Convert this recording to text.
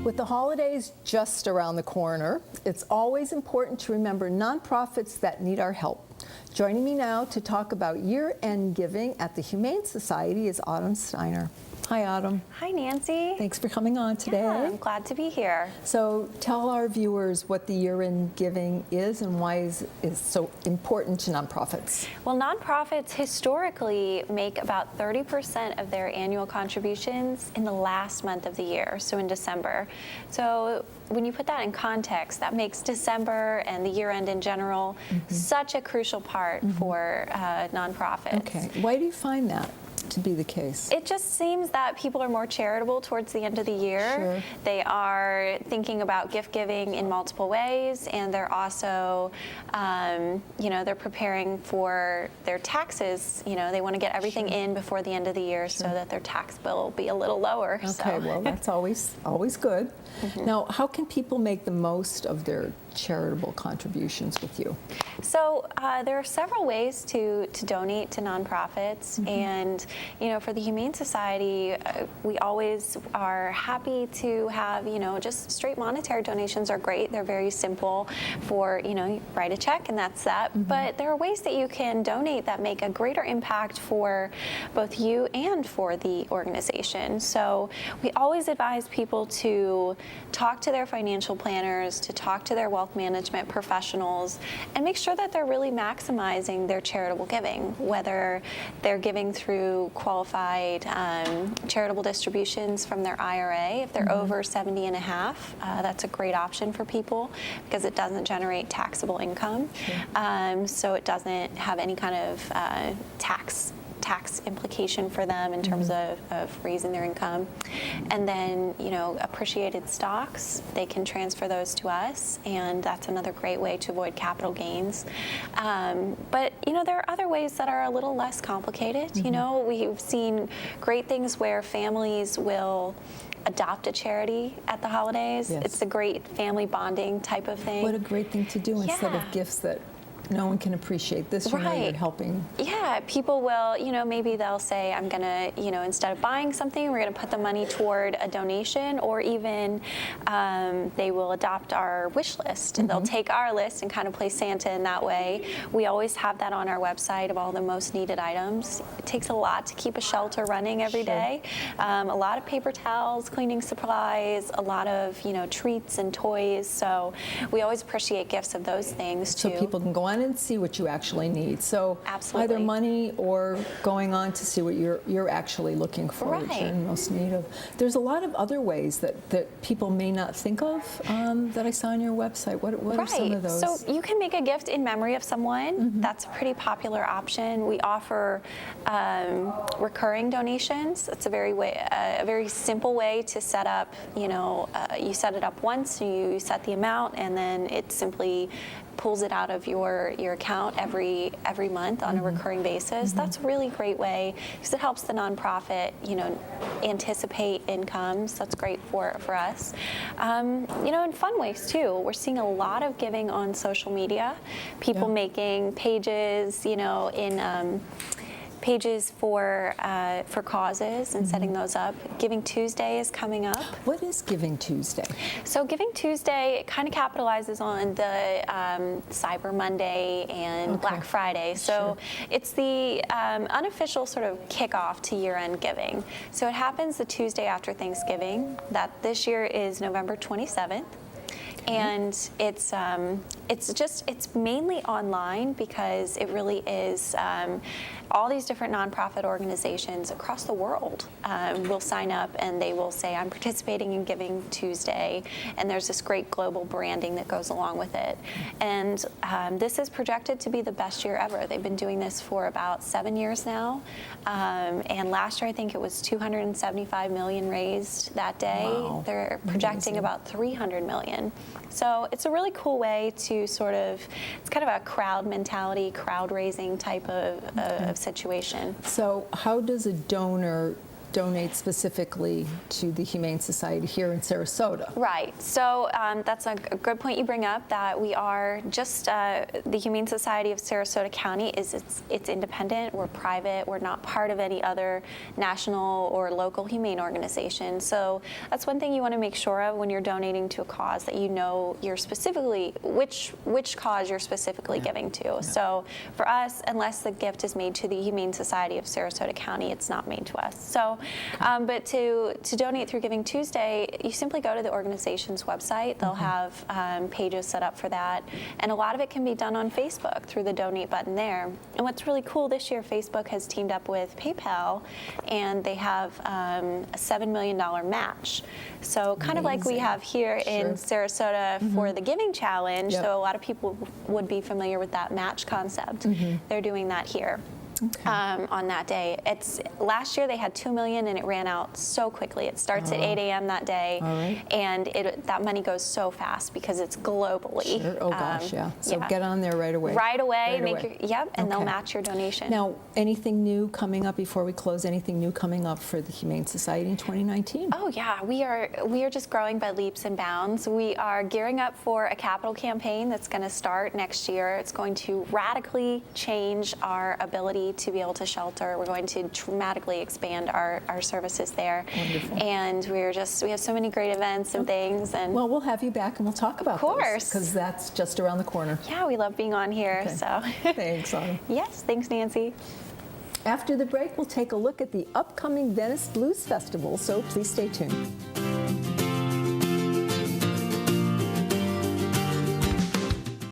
With the holidays just around the corner, it's always important to remember nonprofits that need our help. Joining me now to talk about year-end giving at the Humane Society is Autumn Steiner. Hi, Autumn. Hi, Nancy. Thanks for coming on today. Yeah, I'm glad to be here. So tell our viewers what the year-end giving is and why is so important to nonprofits. Well, nonprofits historically make about 30% of their annual contributions in the last month of the year, so in December. So when you put that in context, that makes December and the year-end in general such a crucial part for nonprofits. Okay, why do you find that to be the case? It just seems that people are more charitable towards the end of the year. Sure. They are thinking about gift giving in multiple ways, and they're also, they're preparing for their taxes. You know, they want to get everything in before the end of the year so that their tax bill will be a little lower. Okay, well, that's always good. Now, how can people make the most of their charitable contributions with you? So there are several ways to donate to nonprofits, and for the Humane Society, we always are happy to have just straight monetary donations are great. They're very simple for you write a check and that's that. But there are ways that you can donate that make a greater impact for both you and for the organization. So we always advise people to talk to their financial planners, to talk to their wealth management professionals, and make sure that they're really maximizing their charitable giving, whether they're giving through qualified charitable distributions from their IRA. If they're over 70 and a half, that's a great option for people because it doesn't generate taxable income. So it doesn't have any kind of tax implication for them in terms of raising their income. And then, appreciated stocks, they can transfer those to us, and that's another great way to avoid capital gains. But, there are other ways that are a little less complicated. We've seen great things where families will adopt a charity at the holidays. Yes. It's a great family bonding type of thing. What a great thing to do instead of gifts that no one can appreciate. This, you're helping. Yeah, people will, maybe they'll say, I'm going to, instead of buying something, we're going to put the money toward a donation, or even they will adopt our wish list. And they'll take our list and kind of play Santa in that way. We always have that on our website of all the most needed items. It takes a lot to keep a shelter running every day. A lot of paper towels, cleaning supplies, a lot of, treats and toys. So we always appreciate gifts of those things too. So people can go on and see what you actually need. So either money or going on to see what you're actually looking for, what you're in most need of. There's a lot of other ways that people may not think of that I saw on your website. What are some of those? So you can make a gift in memory of someone. That's a pretty popular option. We offer recurring donations. It's a very simple way to set up. You set it up once, you set the amount, and then it simply pulls it out of your account every month on a recurring basis. That's a really great way because it helps the nonprofit, anticipate incomes. That's great for us. In fun ways too. We're seeing a lot of giving on social media. People making pages, in pages for causes and setting those up. Giving Tuesday is coming up. What is Giving Tuesday? So Giving Tuesday, it kind of capitalizes on the Cyber Monday and Black Friday. So it's the unofficial sort of kickoff to year-end giving. So it happens the Tuesday after Thanksgiving. That this year is November 27th. And it's mainly online because it really is all these different nonprofit organizations across the world will sign up and they will say, I'm participating in Giving Tuesday, and there's this great global branding that goes along with it. And this is projected to be the best year ever. They've been doing this for about 7 years now, and last year I think it was 275 million raised that day. Wow. They're projecting about 300 million. So it's a really cool way to it's kind of a crowd mentality, crowd raising type of situation. So how does a donor donate specifically to the Humane Society here in Sarasota. Right. So that's a good point you bring up, that we are just the Humane Society of Sarasota County it's independent. We're private. We're not part of any other national or local humane organization. So that's one thing you want to make sure of when you're donating to a cause, that you know you're specifically which cause you're specifically giving to. Yeah. So for us, unless the gift is made to the Humane Society of Sarasota County, it's not made to us. So, but to donate through Giving Tuesday, you simply go to the organization's website. They'll have pages set up for that, and a lot of it can be done on Facebook through the donate button there. And what's really cool this year, Facebook has teamed up with PayPal, and they have a $7 million match. So kind of like we have here in Sarasota for the Giving Challenge. Yep. So a lot of people would be familiar with that match concept. They're doing that here. Okay. On that day. Last year they had $2 million and it ran out so quickly. It starts at 8 a.m. that day, and that money goes so fast because it's globally. Sure. Oh gosh, yeah. So get on there right away. Right away. And they'll match your donation. Now, anything new coming up before we close? Anything new coming up for the Humane Society in 2019? Oh yeah, we are just growing by leaps and bounds. We are gearing up for a capital campaign that's going to start next year. It's going to radically change our ability to be able to shelter. We're going to dramatically expand our services there. Wonderful. And we have so many great events and things. And well, we'll have you back and we'll talk about those. Of course. Because that's just around the corner. Yeah, we love being on here. Okay. So thanks, Autumn. Yes, thanks, Nancy. After the break, we'll take a look at the upcoming Venice Blues Festival, so please stay tuned.